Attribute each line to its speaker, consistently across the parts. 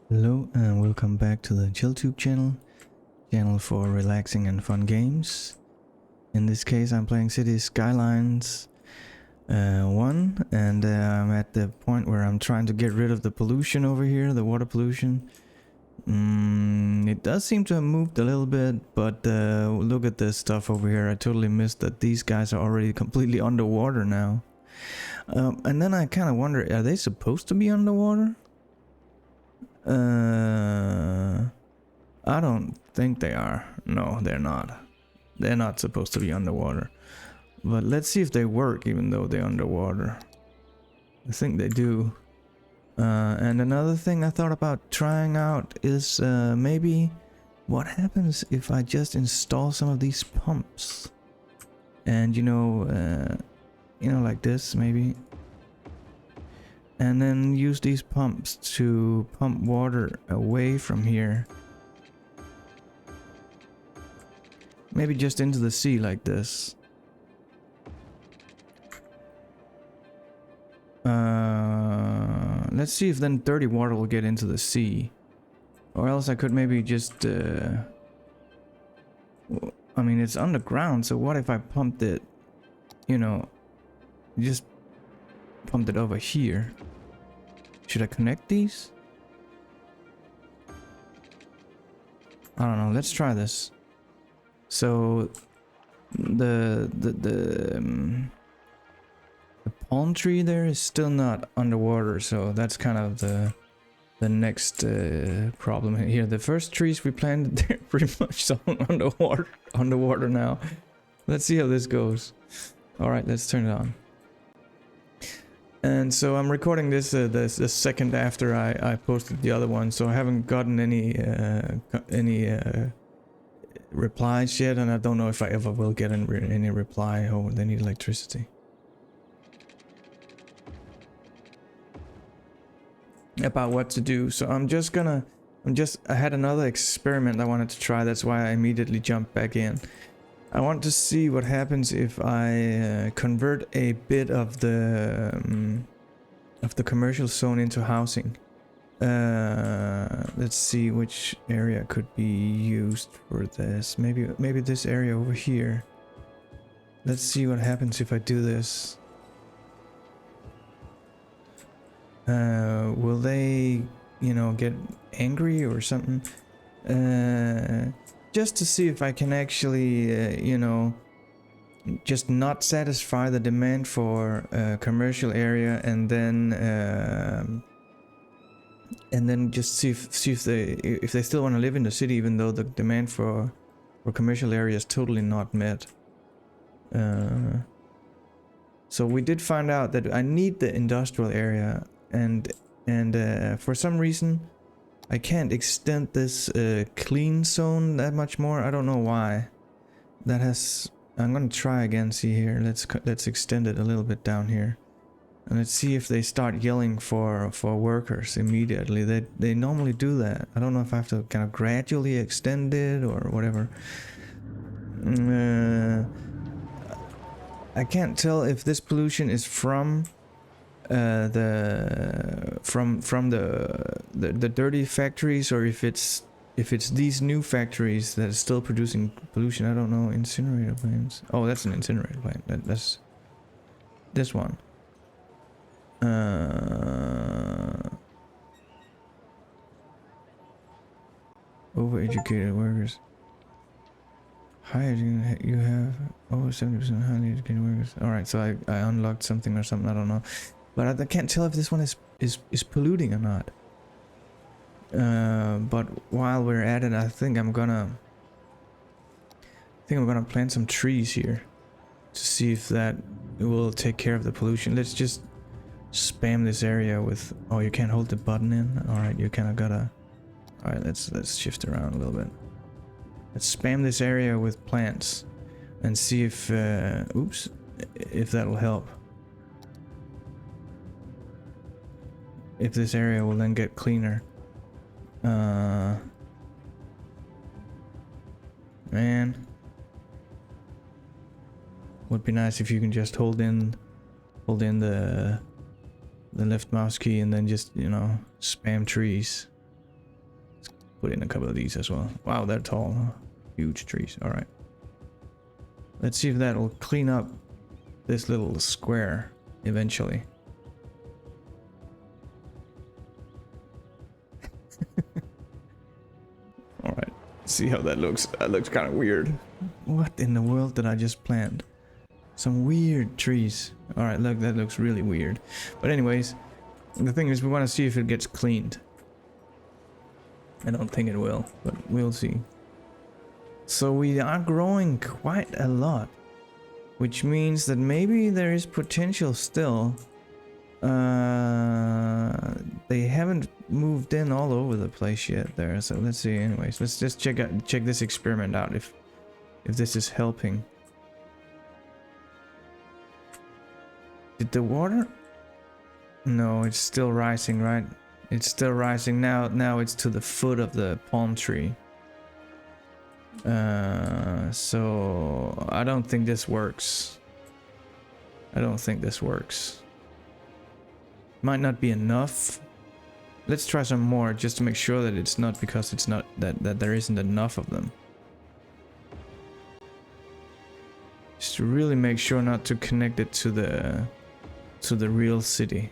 Speaker 1: Hello and welcome back to the ChillTube channel for relaxing and fun games. In this case I'm playing City Skylines 1 and I'm at the point where I'm trying to get rid of the pollution over here, the water pollution. It does seem to have moved a little bit, but look at this stuff over here. I totally missed that these guys are already completely underwater now. And then I kind of wonder, are they supposed to be underwater? I don't think they are. No, they're not. They're not supposed to be underwater. But let's see if they work even though they're underwater. I think they do. And another thing I thought about trying out is maybe what happens if I just install some of these pumps. And you know, like this maybe. And then use these pumps to pump water away from here. Maybe just into the sea like this. Let's see if then dirty water will get into the sea. Or else I could maybe just... I mean, it's underground, so what if I pumped it, you know, just pumped it over here? Should I connect these? I don't know. Let's try this. So the palm tree there is still not underwater, so that's kind of the next problem here. The first trees we planted, they're pretty much all underwater now. Let's see how this goes. All right, let's turn it on. And so I'm recording this the second after I posted the other one, so I haven't gotten any replies yet, and I don't know if I ever will get any reply. Oh, they need electricity. About what to do. So I had another experiment I wanted to try. That's why I immediately jumped back in. I want to see what happens if I convert a bit of the commercial zone into housing. Let's see which area could be used for this. Maybe this area over here. Let's see what happens if I do this. Will they, you know, get angry or something? Just to see if I can actually, you know, just not satisfy the demand for a commercial area, and then just see if they still want to live in the city, even though the demand for commercial area is totally not met. So we did find out that I need the industrial area, and for some reason I can't extend this clean zone that much more. I don't know why. I'm gonna try again. See here. Let's extend it a little bit down here, and let's see if they start yelling for workers immediately. They normally do that. I don't know if I have to kind of gradually extend it or whatever. I can't tell if this pollution is from the dirty factories, or if it's these new factories that are still producing pollution. I don't know. Incinerator plants. Oh, that's an incinerator plant. That's this one. Overeducated workers. High you have over 70% highly educated workers. Alright, so I unlocked something or something, I don't know. But I can't tell if this one is polluting or not. But while we're at it, I think I'm gonna plant some trees here to see if that will take care of the pollution. Let's just spam this area with... Oh, you can't hold the button in? Alright, you kind of gotta... Alright, let's shift around a little bit. Let's spam this area with plants and see if if that'll help. If this area will then get cleaner. Man, would be nice if you can just hold in the left mouse key and then just, you know, spam trees. put in a couple of these as well. Wow, they're tall, huh? Huge trees. All right. Let's see if that will clean up this little square eventually. All right. See how that looks. That looks kind of weird. What in the world did I just plant? Some weird trees. All right, look, that looks really weird. But anyways, the thing is we want to see if it gets cleaned. I don't think it will, but we'll see. So we are growing quite a lot, which means that maybe there is potential still. They haven't moved in all over the place yet there, so let's see. Anyways, let's just check this experiment out if this is helping. Did the water? No, it's still rising, right? It's still rising now. Now it's to the foot of the palm tree. So I don't think this works. I don't think this works. Might not be enough. Let's try some more just to make sure that it's not because it's not that there isn't enough of them. Just to really make sure not to connect it to the real city.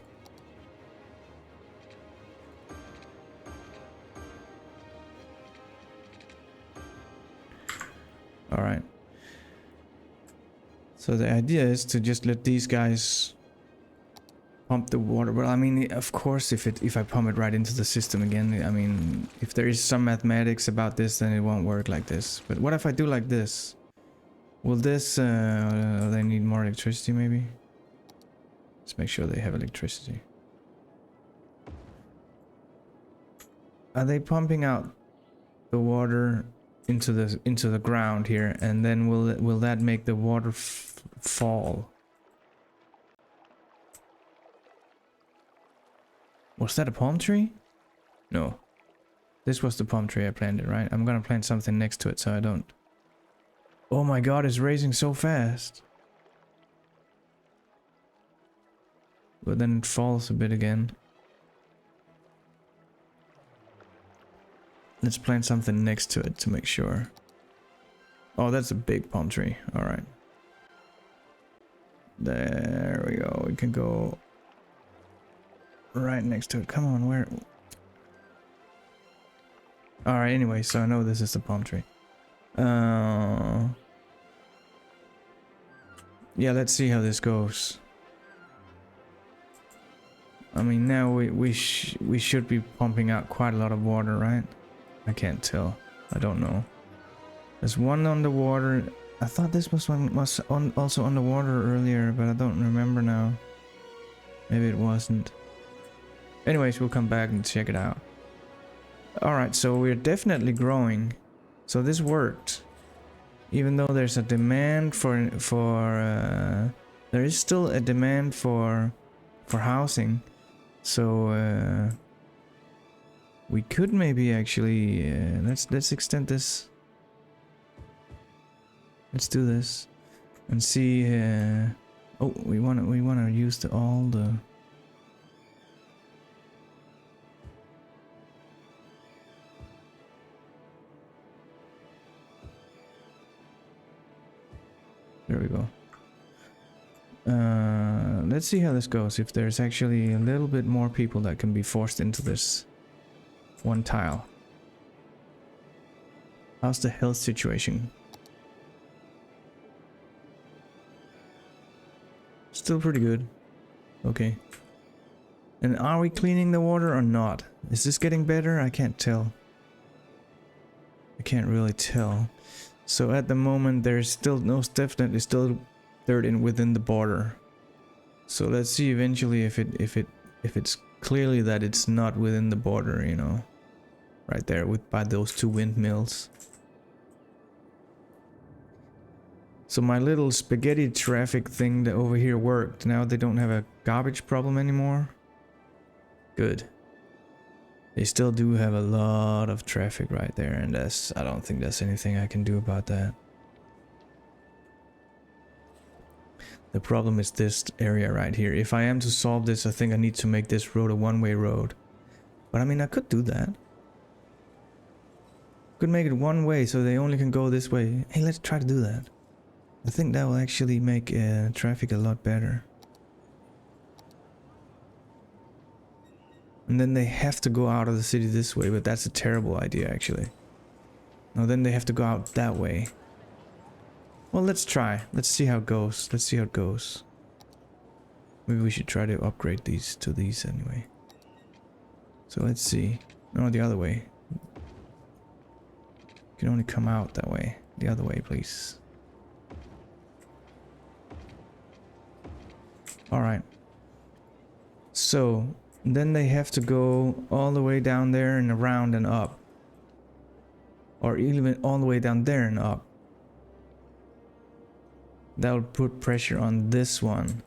Speaker 1: All right. So the idea is to just let these guys pump the water. But I mean, of course, if I pump it right into the system again, I mean, if there is some mathematics about this, then it won't work like this. But what if I do like this? Will this? They need more electricity, maybe. Let's make sure they have electricity. Are they pumping out the water into the ground here, and then will that make the water fall? Was that a palm tree? No. This was the palm tree I planted, right? I'm gonna plant something next to it so I don't. Oh my god, it's raising so fast. But then it falls a bit again. Let's plant something next to it to make sure. Oh, that's a big palm tree. All right. There we go. We can go right next to it. Come on, where? All right. Anyway, so I know this is the palm tree. Yeah, let's see how this goes. I mean, now we should be pumping out quite a lot of water, right? I can't tell. I don't know. There's one underwater. I thought this was one was also underwater earlier, but I don't remember now. Maybe it wasn't. Anyways, we'll come back and check it out. Alright, so we're definitely growing. So this worked. Even though there's a demand there is still a demand for housing. So we could maybe actually let's extend this. Let's do this and see. Oh, we wanna use all the. There we go. Let's see how this goes. If there's actually a little bit more people that can be forced into this one tile. How's the health situation? Still pretty good. Okay. And are we cleaning the water or not? Is this getting better? I can't tell. I can't really tell. So at the moment there's still definitely still dirt within the border. So let's see eventually if it's clearly that it's not within the border, you know. Right there by those two windmills. So my little spaghetti traffic thing that over here worked. Now they don't have a garbage problem anymore. Good. They still do have a lot of traffic right there, and I don't think there's anything I can do about that. The problem is this area right here. If I am to solve this, I think I need to make this road a one-way road. But I mean, I could do that. Could make it one way so they only can go this way. Hey, let's try to do that. I think that will actually make traffic a lot better. And then they have to go out of the city this way, but that's a terrible idea actually. No, then they have to go out that way. Well, let's try. Let's see how it goes. Let's see how it goes. Maybe we should try to upgrade these to these anyway. So let's see. No, the other way. You can only come out that way. The other way, please. Alright. So, then they have to go all the way down there and around and up. Or even all the way down there and up. That would put pressure on this one.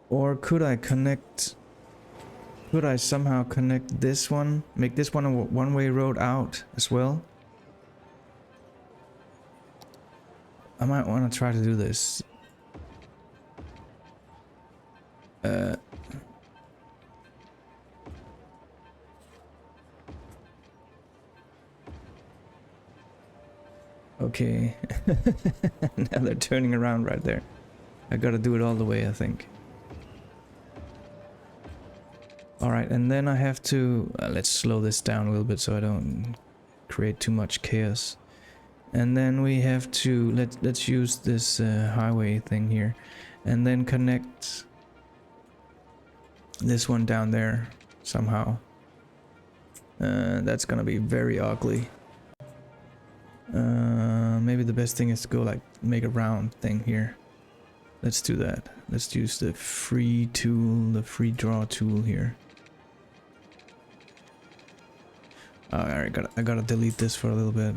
Speaker 1: Or could I connect... Could I somehow connect this one? Make this one a one-way road out as well? I might want to try to do this. Okay. Now they're turning around right there. I gotta do it all the way, I think. Alright, and then I have to... let's slow this down a little bit so I don't create too much chaos. And then we have to... Let's use this highway thing here. And then connect this one down there somehow. That's gonna be very ugly. Maybe the best thing is to go like make a round thing here. Let's do that. Let's use the free tool, the free draw tool here. Alright, I gotta delete this for a little bit.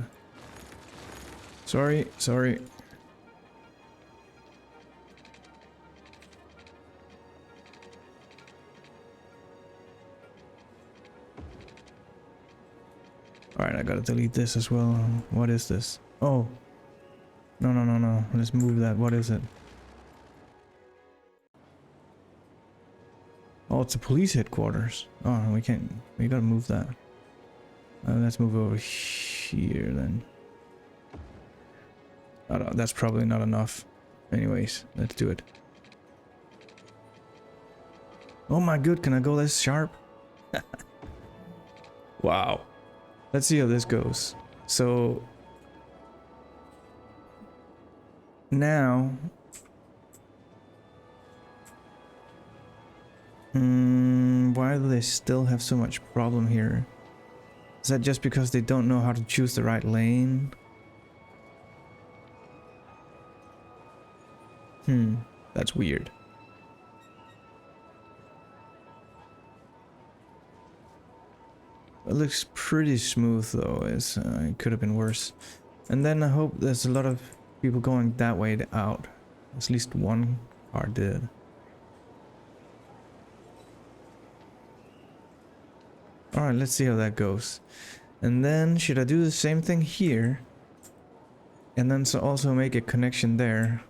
Speaker 1: Sorry. Alright, I gotta delete this as well. What is this? Oh. No. Let's move that. What is it? Oh, it's a police headquarters. Oh, we can't. We gotta move that. Let's move over here then. Oh, no, that's probably not enough. Anyways, let's do it. Oh my god, can I go this sharp? Wow. Let's see how this goes. So now why do they still have so much problem here? Is that just because they don't know how to choose the right lane? That's weird. It looks pretty smooth though. It could have been worse. And then I hope there's a lot of people going that way out. At least one car did. Alright, let's see how that goes. And then should I do the same thing here? And then also make a connection there.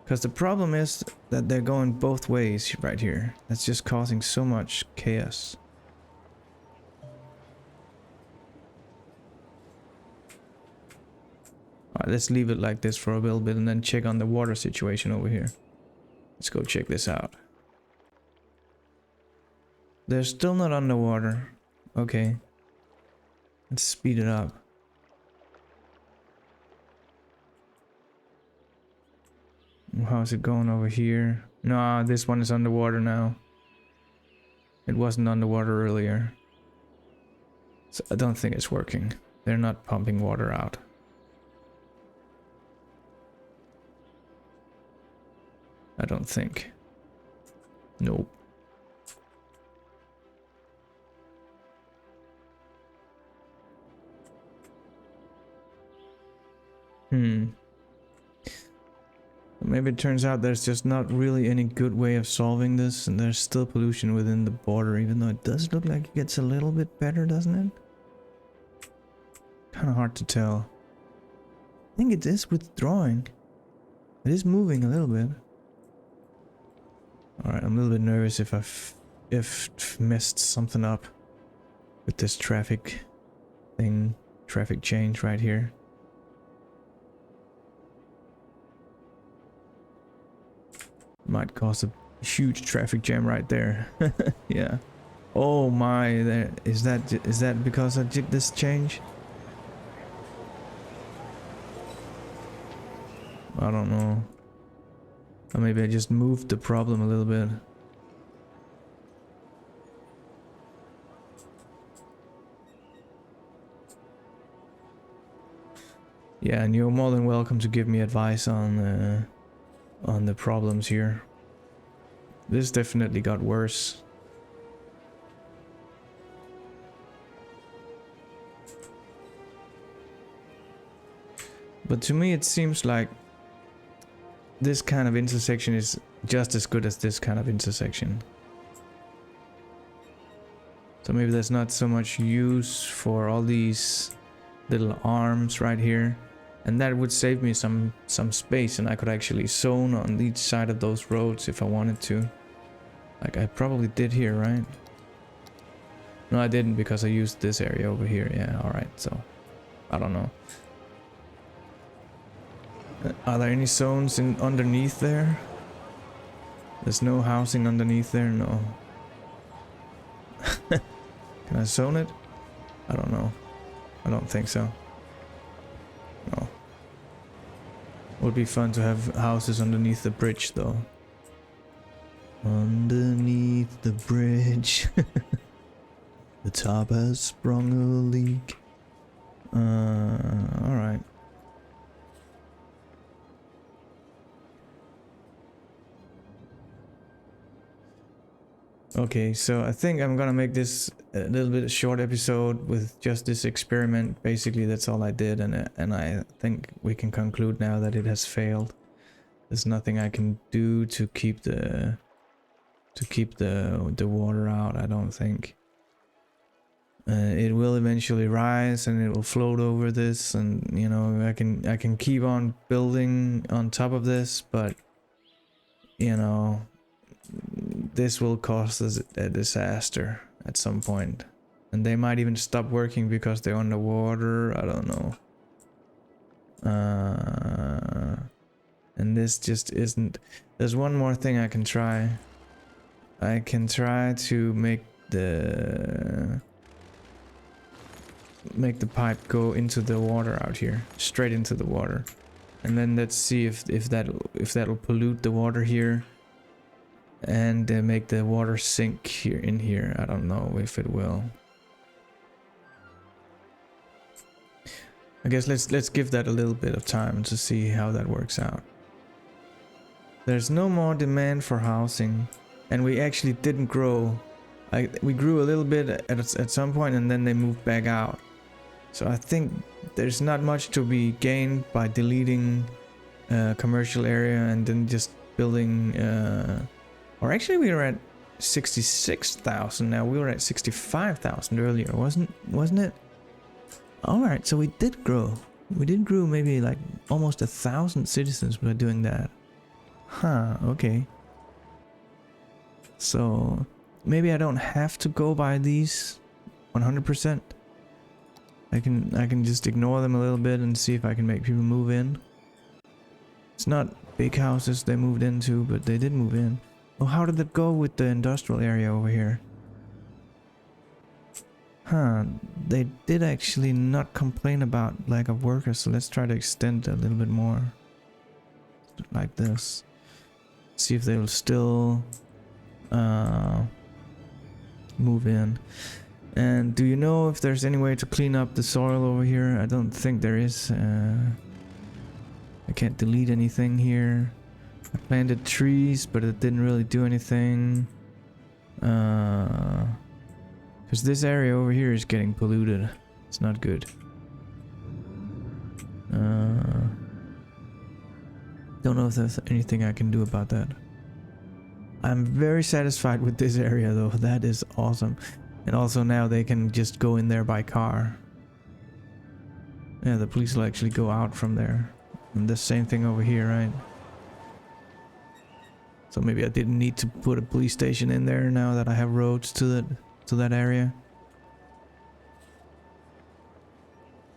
Speaker 1: Because the problem is that they're going both ways right here. That's just causing so much chaos. Alright, let's leave it like this for a little bit and then check on the water situation over here. Let's go check this out. They're still not underwater. Okay. Let's speed it up. How's it going over here? No, this one is underwater now. It wasn't underwater earlier. So I don't think it's working. They're not pumping water out. I don't think. Nope. Maybe it turns out there's just not really any good way of solving this, and there's still pollution within the border, even though it does look like it gets a little bit better, doesn't it? Kind of hard to tell. I think it is withdrawing. It is moving a little bit. Alright, I'm a little bit nervous if I if messed something up with this traffic thing, traffic change right here. Might cause a huge traffic jam right there. Yeah. Oh my, there is that because I did this change? I don't know. Or maybe I just moved the problem a little bit. Yeah, and you're more than welcome to give me advice on the problems here. This definitely got worse. But to me it seems like this kind of intersection is just as good as this kind of intersection. So maybe there's not so much use for all these little arms right here. And that would save me some space, and I could actually zone on each side of those roads if I wanted to. Like I probably did here, right? No, I didn't, because I used this area over here. Yeah, alright, so I don't know. Are there any zones underneath there? There's no housing underneath there, no. Can I zone it? I don't know. I don't think so. No. Would be fun to have houses underneath the bridge though. Underneath the bridge. The top has sprung a leak. Alright. Okay, so I think I'm gonna make this a little bit short episode with just this experiment. Basically, that's all I did, and I think we can conclude now that it has failed. There's nothing I can do to keep the water out. I don't think. It will eventually rise, and it will float over this, and you know I can keep on building on top of this, but you know. This will cause us a disaster at some point. And they might even stop working because they're underwater. I don't know. And this just isn't... There's one more thing I can try. I can try to make the pipe go into the water out here. Straight into the water. And then let's see if that'll pollute the water here. And make the water sink here. I don't know if it will. I guess let's give that a little bit of time to see how that works out. There's no more demand for housing, and we actually didn't grow. We grew a little bit at some point, and then they moved back out. So I think there's not much to be gained by deleting commercial area and then just building. Or actually, we were at 66,000 now. We were at 65,000 earlier, wasn't it? All right, so we did grow. We did grow maybe like almost 1,000 citizens by doing that. Huh, okay. So maybe I don't have to go by these 100%. I can just ignore them a little bit and see if I can make people move in. It's not big houses they moved into, but they did move in. Oh, how did that go with the industrial area over here? Huh, they did actually not complain about lack of workers, so let's try to extend it a little bit more. Like this. See if they will still move in. And do you know if there's any way to clean up the soil over here? I don't think there is. I can't delete anything here. I planted trees, but it didn't really do anything. Because this area over here is getting polluted. It's not good. Don't know if there's anything I can do about that. I'm very satisfied with this area though. That is awesome. And also now they can just go in there by car. Yeah, the police will actually go out from there. And the same thing over here, right? So maybe I didn't need to put a police station in there now that I have roads to that area.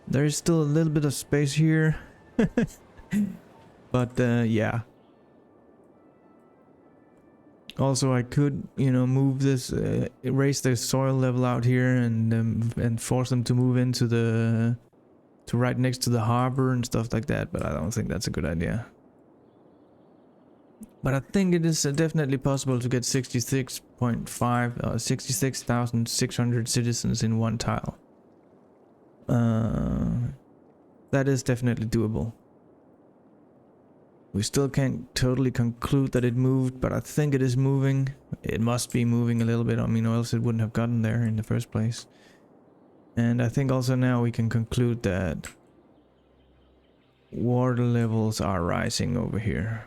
Speaker 1: There is still a little bit of space here. But yeah. Also, I could, you know, move this, raise the soil level out here and force them to move into to right next to the harbor and stuff like that. But I don't think that's a good idea. But I think it is definitely possible to get 66,600 citizens in one tile. That is definitely doable. We still can't totally conclude that it moved, but I think it is moving. It must be moving a little bit, I mean, or else it wouldn't have gotten there in the first place. And I think also now we can conclude that water levels are rising over here.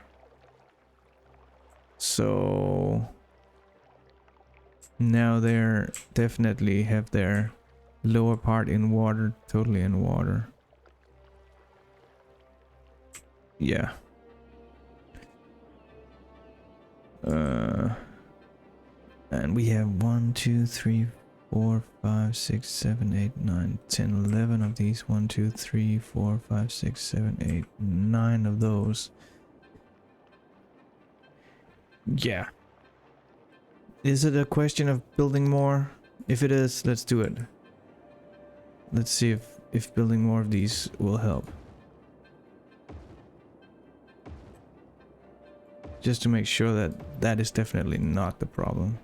Speaker 1: So now they're definitely have their lower part in water, totally in water. Yeah. And we have 1, 2, 3, 4, 5, 6, 7, 8, 9, 10, 11 of these. 1, 2, 3, 4, 5, 6, 7, 8, 9 of those. Yeah. Is it a question of building more? If it is, let's do it. Let's see if building more of these will help. Just to make sure that that is definitely not the problem.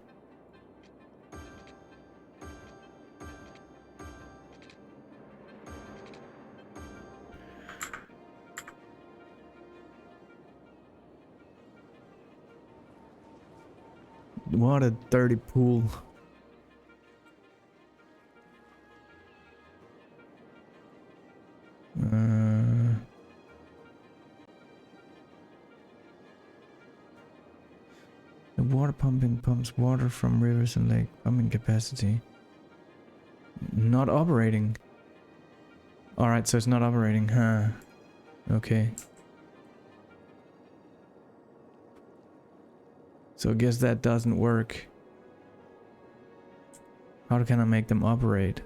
Speaker 1: What a dirty pool. The water pumping pumps water from rivers and lake. Pumping capacity. Not operating. Alright, so it's not operating, huh? Okay. So I guess that doesn't work. How can I make them operate?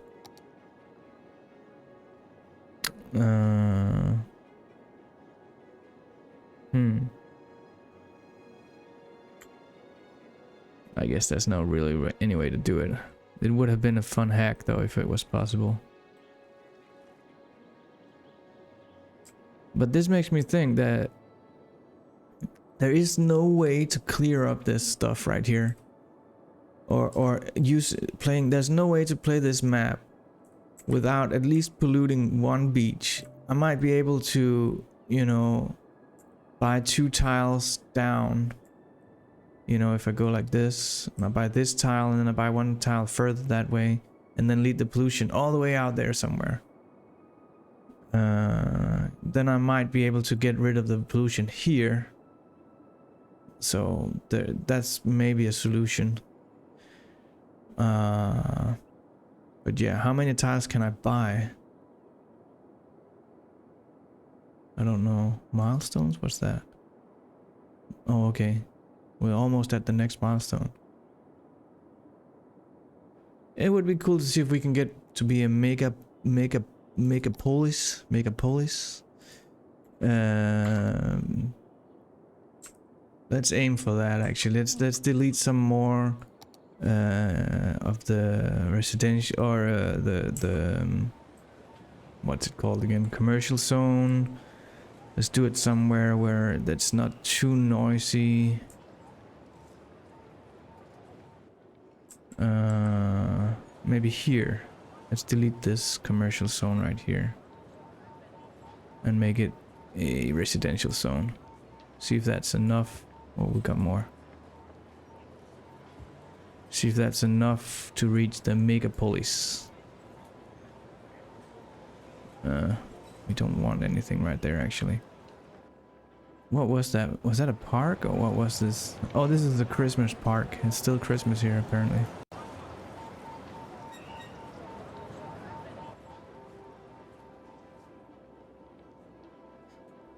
Speaker 1: I guess there's no really any way to do it. It would have been a fun hack though if it was possible. But this makes me think that there is no way to clear up this stuff right here. Or there's no way to play this map without at least polluting one beach. I might be able to, you know, buy 2 tiles down. You know, if I go like this, I buy this tile and then I buy 1 tile further that way, and then lead the pollution all the way out there somewhere. Then I might be able to get rid of the pollution here. So that's maybe a solution. But yeah, how many tiles can I buy? I don't know. Milestones? What's that? Oh, okay. We're almost at the next milestone. It would be cool to see if we can get to be a megapolis. Let's aim for that actually. Let's delete some more of the residential or the what's it called again? Commercial zone. Let's do it somewhere where that's not too noisy. Maybe here. Let's delete this commercial zone right here and make it a residential zone. See if that's enough. Oh, we got more. See if that's enough to reach the megapolis. We don't want anything right there actually. What was that? Was that a park or what was this? Oh, this is a Christmas park. It's still Christmas here apparently.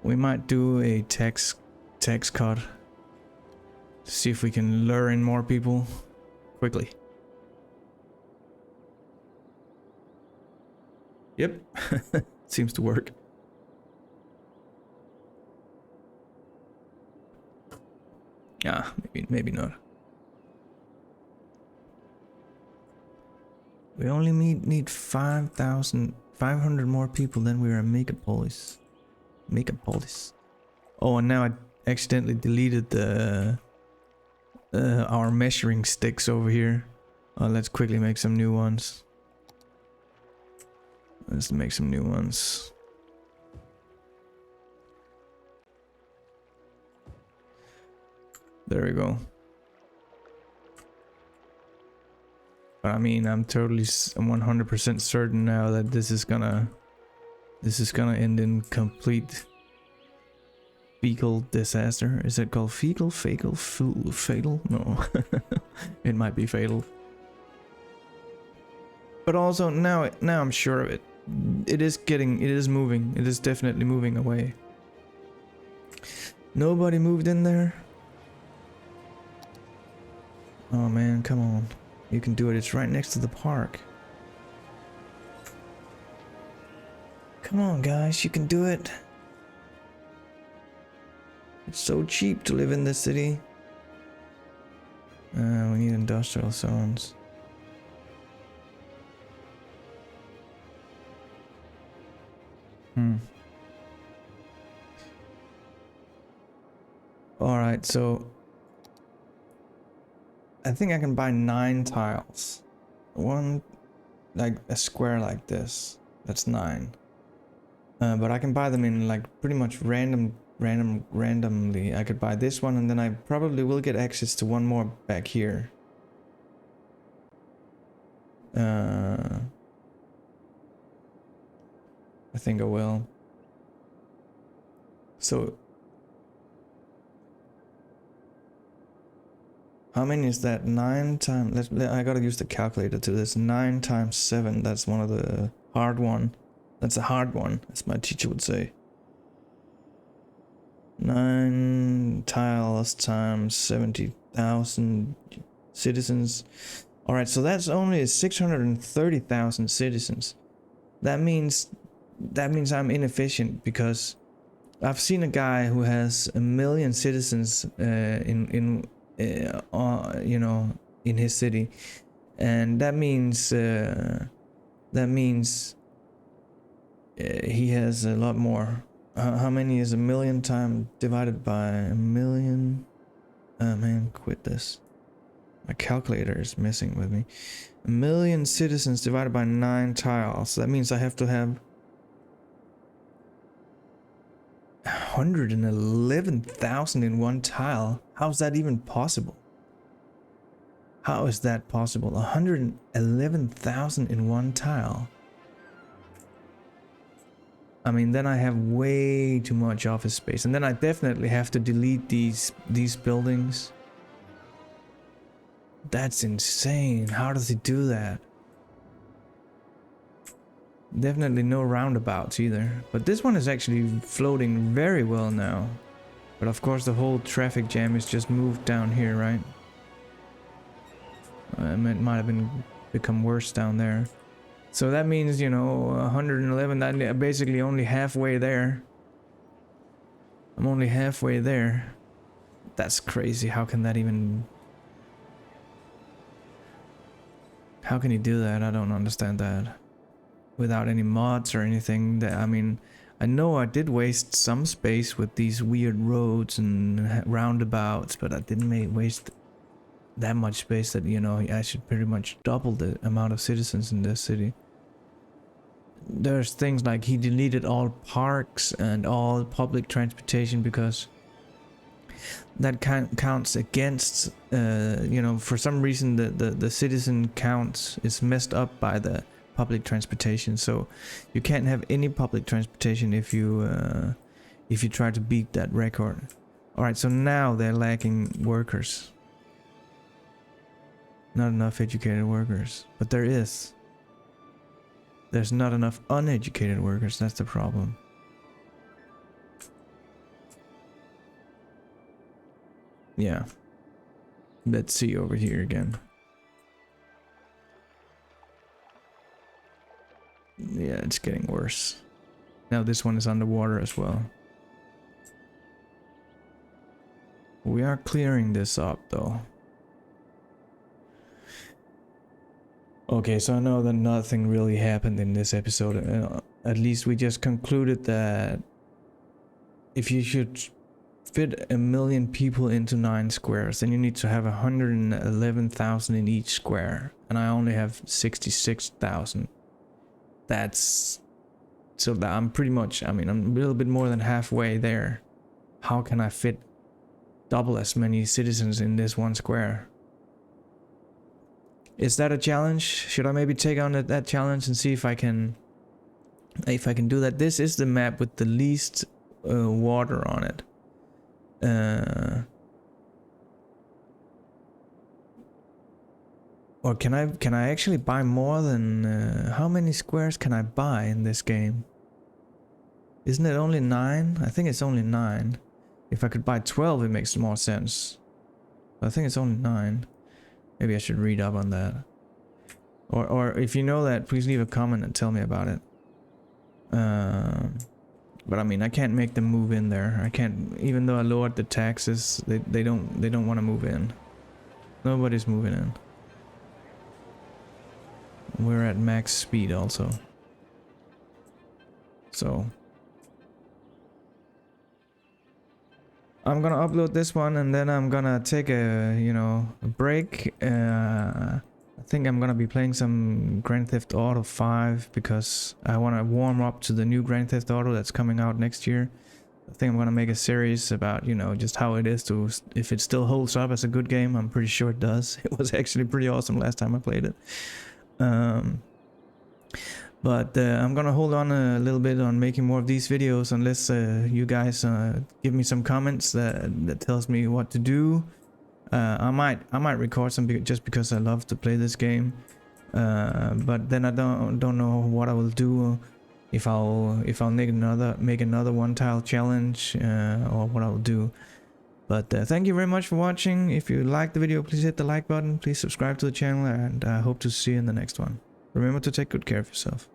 Speaker 1: We might do a tax cut. See if we can lure in more people quickly. Yep, seems to work. Ah, maybe not. We only need 5,500 more people, then we're a megapolis. Megapolis. Oh, and now I accidentally deleted the our measuring sticks over here. Let's quickly make some new ones. Let's make some new ones. There we go. But I mean, I'm 100% certain now that this is gonna end in complete fecal disaster. Is it called fecal? Fatal? No. It might be fatal. But also now I'm sure of it. It is moving. It is definitely moving away. Nobody moved in there. Oh man, come on. You can do it. It's right next to the park. Come on, guys. You can do it. It's so cheap to live in this city. We need industrial zones. Alright, so I think I can buy 9 tiles. One, like a square like this. That's 9. But I can buy them in like pretty much randomly. I could buy this one, and then I probably will get access to one more back here. I think I will. So how many is that? 9 times. I gotta use the calculator to this. 9 times 7. That's one of the hard one. That's a hard one, as my teacher would say. 9 tiles times 70,000 citizens. All right, so that's only 630,000 citizens. That means I'm inefficient, because I've seen a guy who has 1 million citizens in his city, and that means he has a lot more. How many is 1 million times divided by 1 million? Man, quit this. My calculator is messing with me. 1 million citizens divided by 9 tiles. That means I have to have 111,000 in one tile. How's that even possible? How is that possible? 111,000 in one tile. I mean, then I have way too much office space, and then I definitely have to delete these buildings. That's insane. How does he do that? Definitely no roundabouts either. But this one is actually floating very well now. But of course the whole traffic jam is just moved down here, right? It might have become worse down there. So that means, 111, I'm basically only halfway there. I'm only halfway there. That's crazy. How can that even... How can he do that? I don't understand that. Without any mods or anything. I mean, I know I did waste some space with these weird roads and roundabouts, but I didn't waste that much space that, I should pretty much double the amount of citizens in this city. There's things like he deleted all parks and all public transportation because that counts against, for some reason the citizen count is messed up by the public transportation, so you can't have any public transportation if you try to beat that record. All right, so now they're lacking workers. Not enough educated workers, but there's not enough uneducated workers. That's the problem. Yeah. Let's see over here again. Yeah, it's getting worse. Now this one is underwater as well. We are clearing this up though. Okay, so I know that nothing really happened in this episode. At least we just concluded that if you should fit 1 million people into 9 squares, then you need to have 111,000 in each square. And I only have 66,000. That's... So that I'm pretty much, I mean, I'm a little bit more than halfway there. How can I fit double as many citizens in this one square? Is that a challenge? Should I maybe take on that challenge and see if I can do that? This is the map with the least water on it. Or can I actually buy more than how many squares can I buy in this game? Isn't it only 9? I think it's only 9. If I could buy 12, it makes more sense. I think it's only 9. Maybe I should read up on that. Or if you know that, please leave a comment and tell me about it. But I mean, I can't make them move in there. I can't, even though I lowered the taxes, they don't want to move in. Nobody's moving in. We're at max speed also. So I'm gonna upload this one and then I'm gonna take a, you know, a break. I think I'm gonna be playing some Grand Theft Auto 5 because I want to warm up to the new Grand Theft Auto that's coming out next year. I think I'm gonna make a series about, you know, just how it is to, if it still holds up as a good game. I'm pretty sure it does. It was actually pretty awesome last time I played it. But I'm gonna hold on a little bit on making more of these videos unless you guys give me some comments that tells me what to do. I might record some just because I love to play this game. But then I don't know what I will do, if I'll make another one tile challenge or what I'll do. But thank you very much for watching. If you liked the video, please hit the like button. Please subscribe to the channel, and I hope to see you in the next one. Remember to take good care of yourself.